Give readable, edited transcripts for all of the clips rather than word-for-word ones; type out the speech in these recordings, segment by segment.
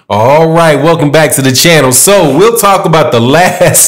All right, welcome back to the channel. So we'll talk about the rematch,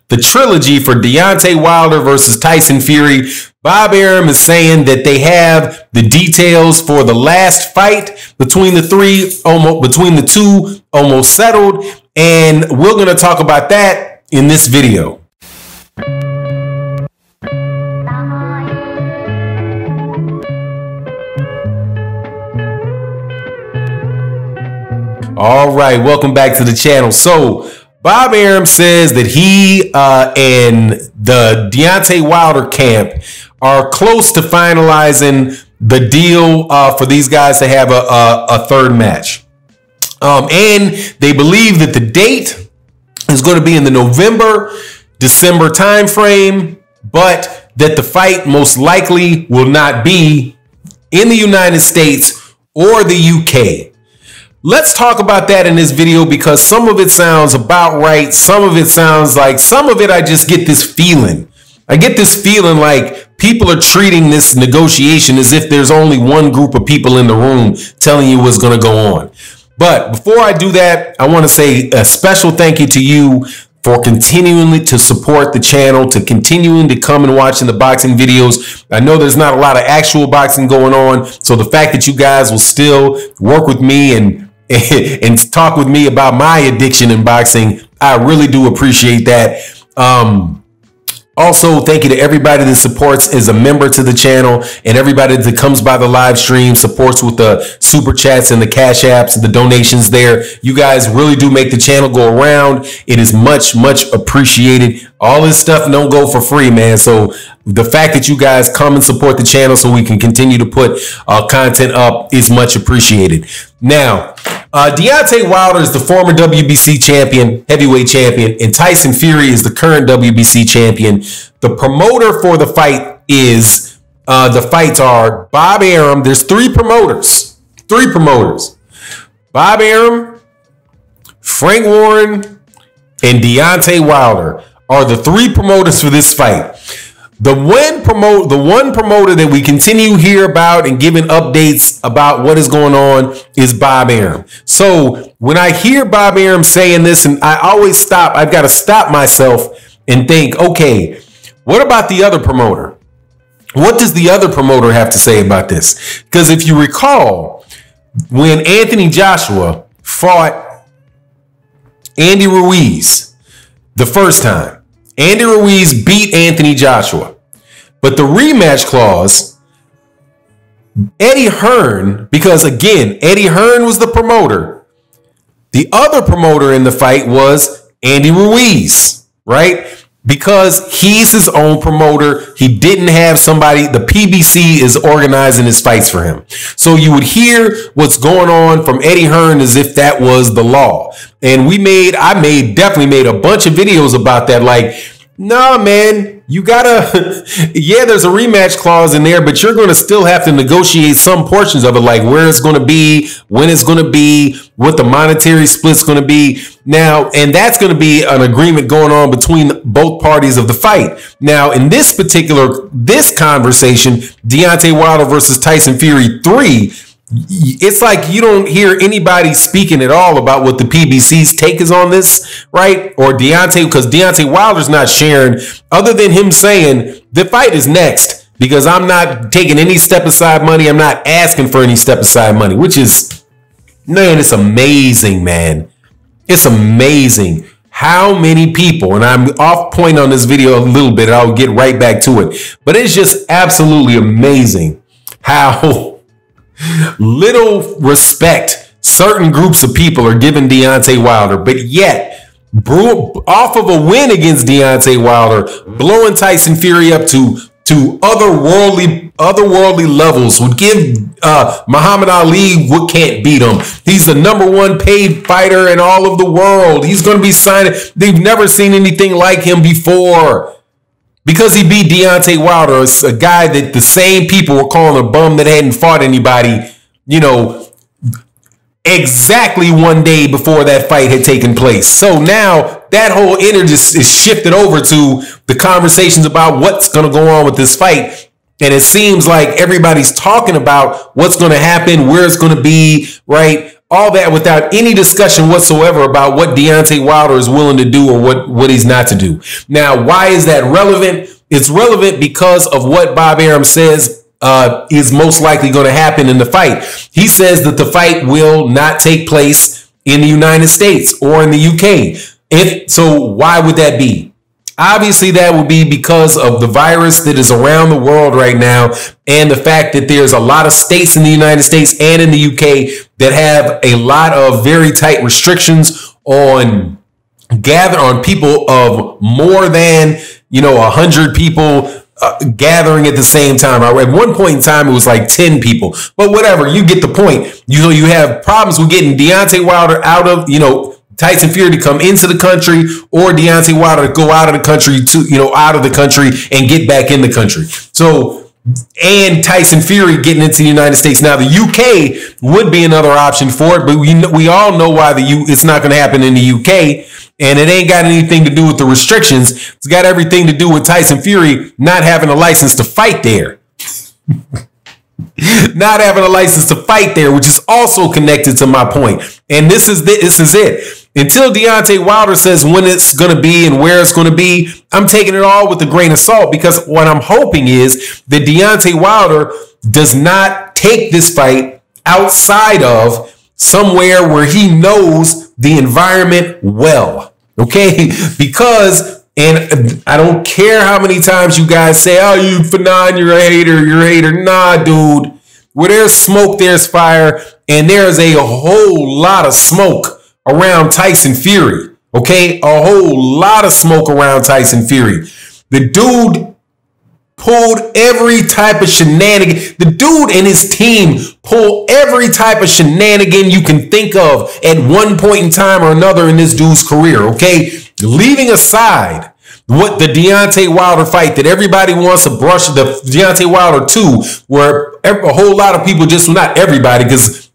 the trilogy for Deontay Wilder versus Tyson Fury. Bob Arum is saying that they have the details for the last fight between the two almost settled, and we're going to talk about that in this video. All right, welcome back to the channel. So Bob Arum says that he and the Deontay Wilder camp are close to finalizing the deal for these guys to have a third match. And they believe that the date is going to be in the November-December timeframe, but that the fight most likely will not be in the United States or the UK. Let's talk about that in this video because some of it sounds about right. Some of it sounds like, some of it I just get this feeling. I get this feeling like people are treating this negotiation as if there's only one group of people in the room telling you what's going to go on. But before I do that, I want to say a special thank you to you for continuing to support the channel, to continuing to come and watching the boxing videos. I know there's not a lot of actual boxing going on, so the fact that you guys will still work with me and talk with me about my addiction in boxing, I really do appreciate that. Also, thank you to everybody that supports as a member to the channel and everybody that comes by the live stream, supports with the super chats and the cash apps and the donations there. You guys really do make the channel go around. It is much, much appreciated. All this stuff don't go for free, man. So the fact that you guys come and support the channel so we can continue to put content up is much appreciated. Now, Deontay Wilder is the former WBC champion, heavyweight champion, and Tyson Fury is the current WBC champion. The promoter for the fight is, the fights are Bob Arum. There's three promoters. Bob Arum, Frank Warren, and Deontay Wilder are the three promoters for this fight. The one promoter that we continue to hear about and giving updates about what is going on is Bob Arum. So when I hear Bob Arum saying this, and I always stop, I've got to stop myself and think, okay, what about the other promoter? What does the other promoter have to say about this? Because if you recall, when Anthony Joshua fought Andy Ruiz the first time, Andy Ruiz beat Anthony Joshua. But the rematch clause, Eddie Hearn, because again, Eddie Hearn was the promoter. The other promoter in the fight was Andy Ruiz, right? Because he's his own promoter. He didn't have somebody, the PBC is organizing his fights for him. So you would hear what's going on from Eddie Hearn as if that was the law. And I definitely made a bunch of videos about that. Like, nah, man, you gotta, yeah, there's a rematch clause in there, but you're going to still have to negotiate some portions of it, like where it's going to be, when it's going to be, what the monetary split's going to be. Now, and that's going to be an agreement going on between both parties of the fight. Now, in this conversation, Deontay Wilder versus Tyson Fury 3, it's like you don't hear anybody speaking at all about what the PBC's take is on this, right? Or Deontay, because Deontay Wilder's not sharing, other than him saying the fight is next because I'm not taking any step aside money. I'm not asking for any step aside money, which is, man, it's amazing, man. It's amazing how many people, and I'm off point on this video a little bit, I'll get right back to it, but it's just absolutely amazing how little respect certain groups of people are giving Deontay Wilder, but yet off of a win against Deontay Wilder, blowing Tyson Fury up to otherworldly levels, would give Muhammad Ali what can't beat him. He's the #1 paid fighter in all of the world. He's going to be signing. They've never seen anything like him before. Because he beat Deontay Wilder, a guy that the same people were calling a bum that hadn't fought anybody, you know, exactly one day before that fight had taken place. So now that whole energy is shifted over to the conversations about what's going to go on with this fight. And it seems like everybody's talking about what's going to happen, where it's going to be, right? All that without any discussion whatsoever about what Deontay Wilder is willing to do or what he's not to do. Now, why is that relevant? It's relevant because of what Bob Arum says is most likely going to happen in the fight. He says that the fight will not take place in the United States or in the UK. So why would that be? Obviously, that would be because of the virus that is around the world right now and the fact that there's a lot of states in the United States and in the UK that have a lot of very tight restrictions on people of more than, 100 people gathering at the same time. At one point in time, it was like 10 people. But whatever, you get the point. You have problems with getting Deontay Wilder out of, Tyson Fury to come into the country or Deontay Wilder to go out of the country and get back in the country. So, and Tyson Fury getting into the United States. Now, the UK would be another option for it, but we all know why it's not going to happen in the UK. And it ain't got anything to do with the restrictions. It's got everything to do with Tyson Fury not having a license to fight there. Not having a license to fight there, which is also connected to my point. And this is it. Until Deontay Wilder says when it's going to be and where it's going to be, I'm taking it all with a grain of salt, because what I'm hoping is that Deontay Wilder does not take this fight outside of somewhere where he knows the environment well. Okay? Because, and I don't care how many times you guys say, oh, you're a hater. Nah, dude. Where there's smoke, there's fire. And there's a whole lot of smoke around Tyson Fury. Okay? A whole lot of smoke around Tyson Fury. The dude pulled every type of shenanigan. The dude and his team pull every type of shenanigan you can think of at one point in time or another in this dude's career. Okay? Leaving aside what the Deontay Wilder fight that everybody wants to brush, the Deontay Wilder 2, where a whole lot of people not everybody, because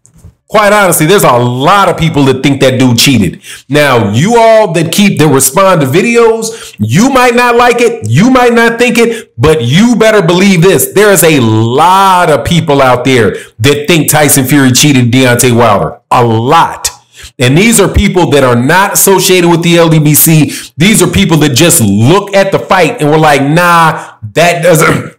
quite honestly, there's a lot of people that think that dude cheated. Now, you all that respond to videos, you might not like it, you might not think it, but you better believe this. There is a lot of people out there that think Tyson Fury cheated Deontay Wilder. A lot. And these are people that are not associated with the LDBC. These are people that just look at the fight and were like, nah, that doesn't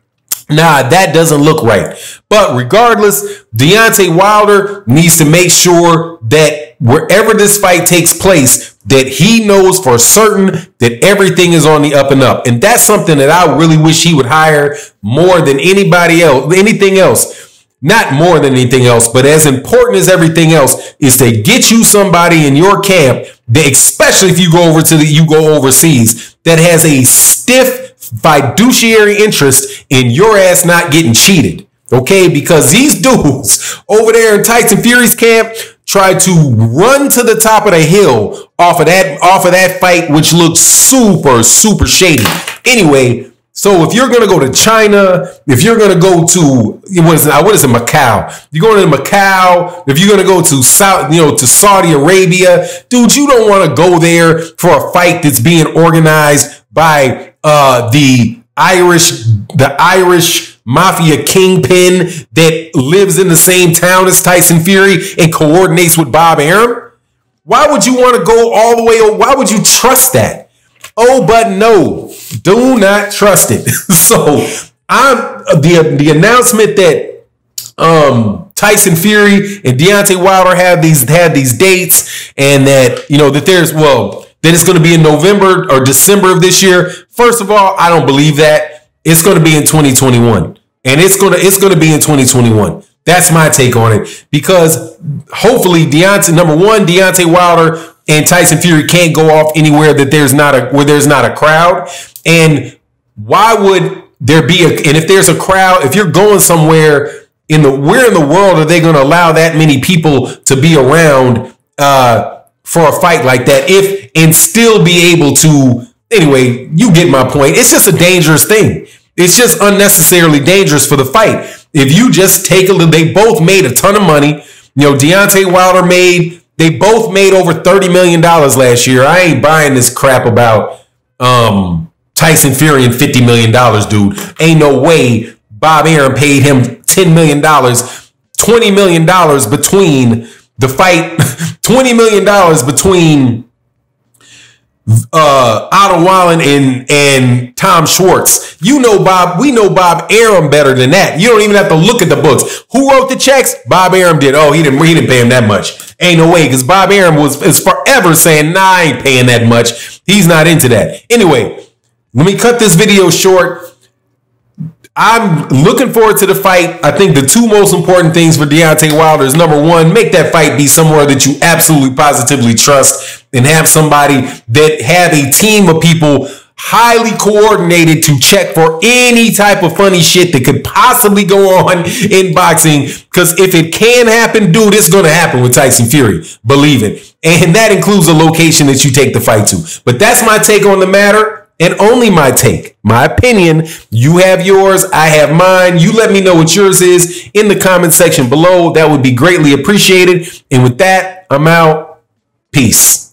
look right. But regardless, Deontay Wilder needs to make sure that wherever this fight takes place, that he knows for certain that everything is on the up and up. And that's something that I really wish he would hire more than anything else. Not more than anything else, but as important as everything else is to get you somebody in your camp, that, especially if you go overseas, that has a stiff fiduciary interest in your ass not getting cheated. Okay? Because these dudes over there in Tyson Fury's camp tried to run to the top of the hill off of that fight, which looks super, super shady. Anyway, so if you're going to go to China, if you're going to go to, Macau? You're going to Macau, if you're going to go to to Saudi Arabia, dude, you don't want to go there for a fight that's being organized by the Irish mafia kingpin that lives in the same town as Tyson Fury and coordinates with Bob Arum. Why would you want to go all the way? Why would you trust that? Oh, but no, do not trust it. So the announcement that Tyson Fury and Deontay Wilder had these dates, and that that it's going to be in November or December of this year. First of all, I don't believe that. It's going to be in 2021, and it's going to be in 2021. That's my take on it, because hopefully Deontay Wilder and Tyson Fury can't go off anywhere that there's not a crowd. And why would there be and if there's a crowd, if you're going somewhere where in the world are they going to allow that many people to be around for a fight like that and still be able to, anyway, you get my point. It's just a dangerous thing. It's just unnecessarily dangerous for the fight. If you just take a look, they both made a ton of money. Deontay Wilder they both made over $30 million last year. I ain't buying this crap about Tyson Fury and $50 million, dude. Ain't no way Bob Arum paid him $10 million, $20 million between the fight, $20 million between Otto Wallen and Tom Schwartz. You know Bob, we know Bob Arum better than that. You don't even have to look at the books. Who wrote the checks? Bob Arum did. Oh, he didn't pay him that much. Ain't no way, because Bob Arum is forever saying, nah, I ain't paying that much. He's not into that. Anyway, let me cut this video short. I'm looking forward to the fight. I think the two most important things for Deontay Wilder is, number one, make that fight be somewhere that you absolutely positively trust, and have somebody that have a team of people highly coordinated to check for any type of funny shit that could possibly go on in boxing. Because if it can happen, dude, it's going to happen with Tyson Fury. Believe it. And that includes the location that you take the fight to. But that's my take on the matter. And only my take, my opinion. You have yours, I have mine. You let me know what yours is in the comment section below. That would be greatly appreciated. And with that, I'm out. Peace.